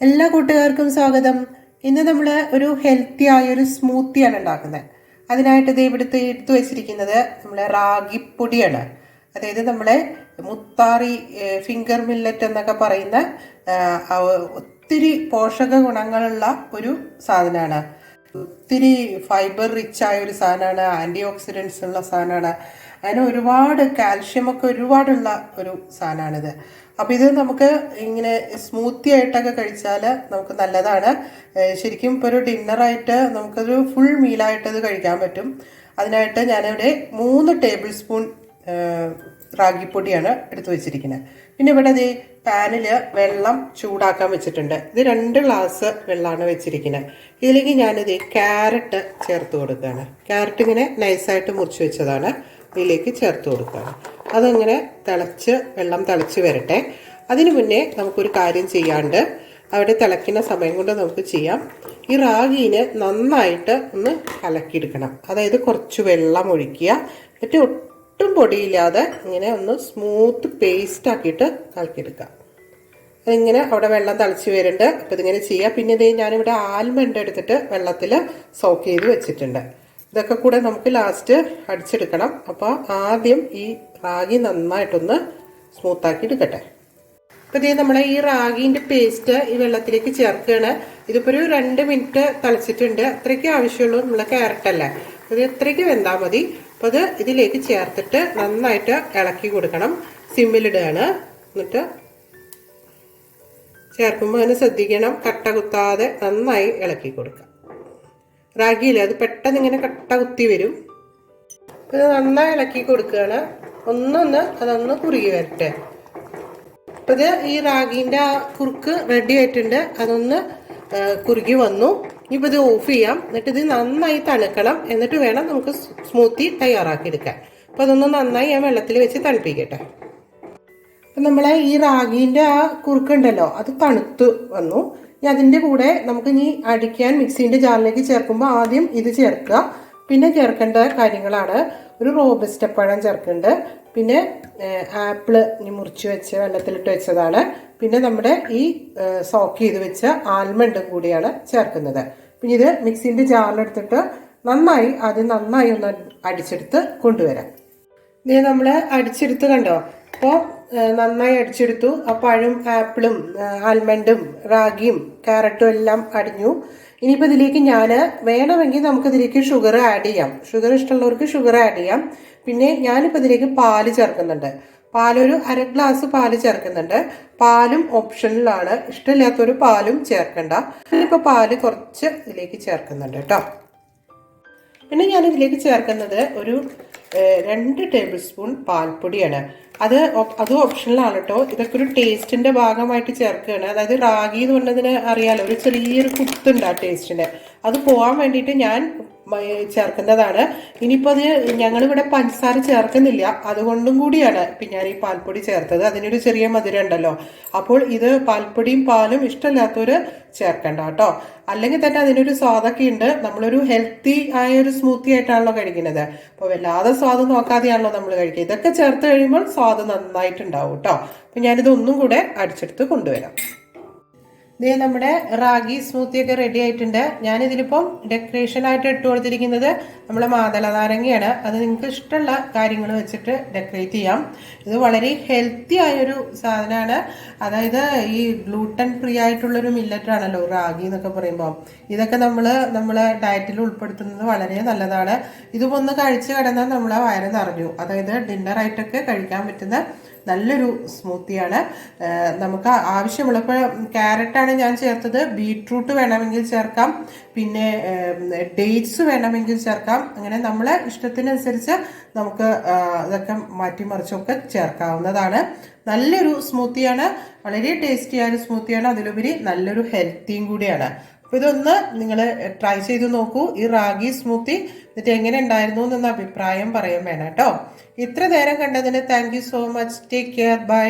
എല്ലാ കൂട്ടുകാർക്കും സ്വാഗതം. ഇന്ന് നമ്മൾ ഒരു ഹെൽത്തി ആയ ഒരു സ്മൂത്തിയാണ് ഉണ്ടാക്കുന്നത്. അതിനായിട്ട് ഇത് എടുത്തു വെച്ചിരിക്കുന്നത് നമ്മളെ റാഗിപ്പൊടിയാണ്. അതായത് നമ്മളെ മുത്താറി ഫിംഗർ മില്ലറ്റ് എന്നൊക്കെ പറയുന്ന ഒത്തിരി പോഷക ഗുണങ്ങളുള്ള ഒരു സാധനമാണ്. ഒത്തിരി ഫൈബർ റിച്ച് ആയ ഒരു സാധനമാണ്, ആൻറ്റി ഓക്സിഡൻസ് ഉള്ള സാധനമാണ്. അതിന് ഒരുപാട് കാൽഷ്യമൊക്കെ ഒരുപാടുള്ള ഒരു സാധനമാണിത്. അപ്പോൾ ഇത് നമുക്ക് ഇങ്ങനെ സ്മൂത്തി ആയിട്ടൊക്കെ കഴിച്ചാൽ നമുക്ക് നല്ലതാണ്. ശരിക്കും ഇപ്പോൾ ഒരു ഡിന്നറായിട്ട് നമുക്കൊരു ഫുൾ മീലായിട്ട് ഇത് കഴിക്കാൻ പറ്റും. അതിനായിട്ട് ഞാനിവിടെ 3 ടേബിൾ സ്പൂൺ റാഗിപ്പൊടിയാണ് എടുത്തു വെച്ചിരിക്കുന്നത്. പിന്നെ ഇവിടെ ഈ പാനിൽ വെള്ളം ചൂടാക്കാൻ വെച്ചിട്ടുണ്ട്. ഇത് 2 ഗ്ലാസ് വെള്ളമാണ് വെച്ചിരിക്കുന്നത്. ഇതിലേക്ക് ഞാനിത് ക്യാരറ്റ് ചേർത്ത് കൊടുക്കുകയാണ്. ക്യാരറ്റ് ഇങ്ങനെ നൈസായിട്ട് മുറിച്ച് വെച്ചതാണ്, ഇതിലേക്ക് ചേർത്ത് കൊടുക്കുകയാണ്. അതങ്ങനെ വെള്ളം തിളച്ച് വരട്ടെ. അതിനു മുന്നേ നമുക്കൊരു കാര്യം ചെയ്യാണ്ട്, അവിടെ തിളയ്ക്കുന്ന സമയം കൊണ്ട് നമുക്ക് ചെയ്യാം. ഈ റാഗീനെ നന്നായിട്ട് ഒന്ന് കലക്കിയെടുക്കണം. അതായത് കുറച്ച് വെള്ളം ഒഴിക്കുക, എന്നിട്ട് ഒട്ടും പൊടിയില്ലാതെ ഇങ്ങനെ ഒന്ന് സ്മൂത്ത് പേസ്റ്റ് ആക്കിയിട്ട് കലക്കിയെടുക്കുക. അതിങ്ങനെ അവിടെ വെള്ളം തിളച്ച് വരുന്നുണ്ട്. അപ്പോൾ ഇതിങ്ങനെ ചെയ്യുക. പിന്നെ ഇത് ഞാനിവിടെ ആൽമണ്ട് എടുത്തിട്ട് വെള്ളത്തിൽ സോക്ക് ചെയ്ത് വെച്ചിട്ടുണ്ട്. ഇതൊക്കെ കൂടെ നമുക്ക് ലാസ്റ്റ് അടിച്ചെടുക്കണം. അപ്പോൾ ആദ്യം ഈ റാഗി നന്നായിട്ടൊന്ന് സ്മൂത്താക്കി എടുക്കട്ടെ. അപ്പോൾ ഇത് നമ്മളെ ഈ റാഗീൻ്റെ പേസ്റ്റ് ഈ വെള്ളത്തിലേക്ക് ചേർക്കുകയാണ്. ഇതിപ്പോൾ ഒരു 2 മിനിറ്റ് തിളച്ചിട്ടുണ്ട്. അത്രയ്ക്ക് ആവശ്യമുള്ളൂ. നമ്മളെ ക്യാരറ്റല്ലേ, ഇത് ഇത്രയ്ക്ക് വെന്താൽ മതി. അപ്പോൾ അത് ഇതിലേക്ക് ചേർത്തിട്ട് നന്നായിട്ട് ഇളക്കി കൊടുക്കണം. സിമ്മിലിടുകയാണ്. എന്നിട്ട് ചേർക്കുമ്പോൾ അതിന് ശ്രദ്ധിക്കണം, കട്ട കുത്താതെ നന്നായി ഇളക്കി കൊടുക്കാം. റാഗിയില്ലേ, അത് പെട്ടെന്ന് ഇങ്ങനെ കട്ട കുത്തി വരും. ഇത് നന്നായി ഇളക്കി കൊടുക്കുകയാണ്. അതൊന്ന് കുറുകി വരട്ടെ. അപ്പം ഇത് ഈ റാഗീൻ്റെ ആ കുറുക്ക് റെഡി ആയിട്ടുണ്ട്. അതൊന്ന് കുറുകി വന്നു. ഇനിയിപ്പോൾ ഇത് ഓഫ് ചെയ്യാം. എന്നിട്ട് ഇത് നന്നായി തണുക്കണം. എന്നിട്ട് വേണം നമുക്ക് സ്മൂത്തി തയ്യാറാക്കി എടുക്കാൻ. അപ്പോൾ അതൊന്ന് നന്നായി ഞാൻ വെള്ളത്തിൽ വെച്ച് തണുപ്പിക്കട്ടെ. അപ്പം നമ്മളെ ഈ റാഗീൻ്റെ ആ കുറുക്കുണ്ടല്ലോ, അത് തണുത്ത് വന്നു. ഇനി അതിൻ്റെ കൂടെ നമുക്ക് ഇനി അടിക്കാൻ മിക്സീൻ്റെ ജാറിലേക്ക് ചേർക്കുമ്പോൾ ആദ്യം ഇത് ചേർക്കുക. പിന്നെ ചേർക്കേണ്ട കാര്യങ്ങളാണ്, ഒരു റോബസ്റ്റ പഴം ചേർക്കുന്നുണ്ട്, പിന്നെ ആപ്പിള് ഇനി മുറിച്ച് വെച്ച് വെള്ളത്തിലിട്ട് വെച്ചതാണ്, പിന്നെ നമ്മുടെ ഈ സോക്ക് ചെയ്ത് വെച്ച ആൽമണ്ടും കൂടിയാണ് ചേർക്കുന്നത്. പിന്നെ ഇത് മിക്സീൻ്റെ ജാറിലെടുത്തിട്ട് നന്നായി ഒന്ന് അടിച്ചെടുത്ത് കൊണ്ടുവരാം. ഇത് നമ്മൾ അടിച്ചെടുത്ത് കണ്ടോ. അപ്പോൾ നന്നായി അടിച്ചെടുത്തു. ആ പഴം, ആപ്പിളും ആൽമണ്ടും റാഗിയും ക്യാരറ്റും എല്ലാം അടിഞ്ഞു. ഇനിയിപ്പോൾ ഇതിലേക്ക് വേണമെങ്കിൽ നമുക്കിതിലേക്ക് ഷുഗർ ആഡ് ചെയ്യാം. ഷുഗർ ഇഷ്ടമുള്ളവർക്ക് ഷുഗർ ആഡ് ചെയ്യാം. പിന്നെ ഞാനിപ്പോൾ ഇതിലേക്ക് പാല് ചേർക്കുന്നുണ്ട്. പാലൊരു 1/2 ഗ്ലാസ് പാല് ചേർക്കുന്നുണ്ട്. പാലും ഓപ്ഷനിലാണ്, ഇഷ്ടമില്ലാത്തൊരു പാലും ചേർക്കണ്ട. ഇപ്പോൾ പാല് കുറച്ച് ഇതിലേക്ക് ചേർക്കുന്നുണ്ട് കേട്ടോ. പിന്നെ ഞാനിതിലേക്ക് ചേർക്കുന്നത് ഒരു 2 ടേബിൾ സ്പൂൺ പാൽപ്പൊടിയാണ്. അതും ഓപ്ഷനിലാണ് കേട്ടോ. ഇതൊക്കെ ഒരു ടേസ്റ്റിൻ്റെ ഭാഗമായിട്ട് ചേർക്കുകയാണ്. അതായത് റാഗി എന്ന് പറഞ്ഞതിന് അറിയാലോ, ഒരു ചെറിയൊരു കുത്തുണ്ട് ആ ടേസ്റ്റിന്. അത് പോകാൻ വേണ്ടിയിട്ട് ഞാൻ ചേർക്കുന്നതാണ്. ഇനിയിപ്പോൾ അത് ഞങ്ങളിവിടെ പഞ്ചസാര ചേർക്കുന്നില്ല, അതുകൊണ്ടും കൂടിയാണ് ഇപ്പം ഞാൻ ഈ പാൽപ്പൊടി ചേർത്തത്. അതിനൊരു ചെറിയ മധുരം ഉണ്ടല്ലോ. അപ്പോൾ ഇത് പാൽപ്പൊടിയും പാലും ഇഷ്ടമില്ലാത്തവർ ചേർക്കണ്ട കേട്ടോ. അല്ലെങ്കിൽ തന്നെ അതിനൊരു സ്വാദൊക്കെ ഉണ്ട്. നമ്മളൊരു ഹെൽത്തി ആയ ഒരു സ്മൂത്തി ആയിട്ടാണല്ലോ കഴിക്കുന്നത്. അപ്പോൾ വല്ലാതെ സ്വാദ് നോക്കാതെയാണല്ലോ നമ്മൾ കഴിക്കുക. ഇതൊക്കെ ചേർത്ത് കഴിയുമ്പോൾ സ്വാദ് നന്നായിട്ടുണ്ടാവും കേട്ടോ. അപ്പം ഞാനിത് ഒന്നും കൂടെ അടിച്ചെടുത്ത് കൊണ്ടുവരാം. ഇതേ നമ്മുടെ റാഗി സ്മൂത്തിയൊക്കെ റെഡി ആയിട്ടുണ്ട്. ഞാനിതിലിപ്പം ഡെക്കറേഷനായിട്ട് ഇട്ട് കൊടുത്തിരിക്കുന്നത് നമ്മളെ മാതള നാരങ്ങയാണ്. അത് നിങ്ങൾക്ക് ഇഷ്ടമുള്ള കാര്യങ്ങൾ വെച്ചിട്ട് ഡെക്കറേറ്റ് ചെയ്യാം. ഇത് വളരെ ഹെൽത്തി ആയൊരു സാധനമാണ്. അതായത് ഈ ഗ്ലൂട്ടൻ ഫ്രീ ആയിട്ടുള്ളൊരു മില്ലറ്റാണല്ലോ റാഗി എന്നൊക്കെ പറയുമ്പോൾ. ഇതൊക്കെ നമ്മളെ ഡയറ്റിൽ ഉൾപ്പെടുത്തുന്നത് വളരെ നല്ലതാണ്. ഇതൊന്ന് കഴിച്ച് കിടന്നാൽ നമ്മളെ വയറ് നിറഞ്ഞു. അതായത് ഡിന്നറായിട്ടൊക്കെ കഴിക്കാൻ പറ്റുന്ന നല്ലൊരു സ്മൂത്തിയാണ്. നമുക്ക് ആവശ്യമുള്ളപ്പോൾ ക്യാരറ്റാണ് ഞാൻ ചേർത്തത്. ബീട്രൂട്ട് വേണമെങ്കിൽ ചേർക്കാം, പിന്നെ ഡേറ്റ്സ് വേണമെങ്കിൽ ചേർക്കാം. അങ്ങനെ നമ്മളെ ഇഷ്ടത്തിനനുസരിച്ച് നമുക്ക് ഇതൊക്കെ മാറ്റിമറിച്ചൊക്കെ ചേർക്കാവുന്നതാണ്. നല്ലൊരു സ്മൂത്തിയാണ്, വളരെ ടേസ്റ്റിയായ ഒരു സ്മൂത്തിയാണ്. അതിലുപരി നല്ലൊരു ഹെൽത്തിയും കൂടിയാണ്. അപ്പോൾ ഇതൊന്ന് നിങ്ങൾ ട്രൈ ചെയ്ത് നോക്കൂ, ഈ റാഗി സ്മൂത്തി. എന്നിട്ട് എങ്ങനെ ഉണ്ടായിരുന്നു എന്നൊന്ന് അഭിപ്രായം പറയാൻ വേണം കേട്ടോ. ഇത്ര നേരം കണ്ടതിന് thank you so much. Take care. By.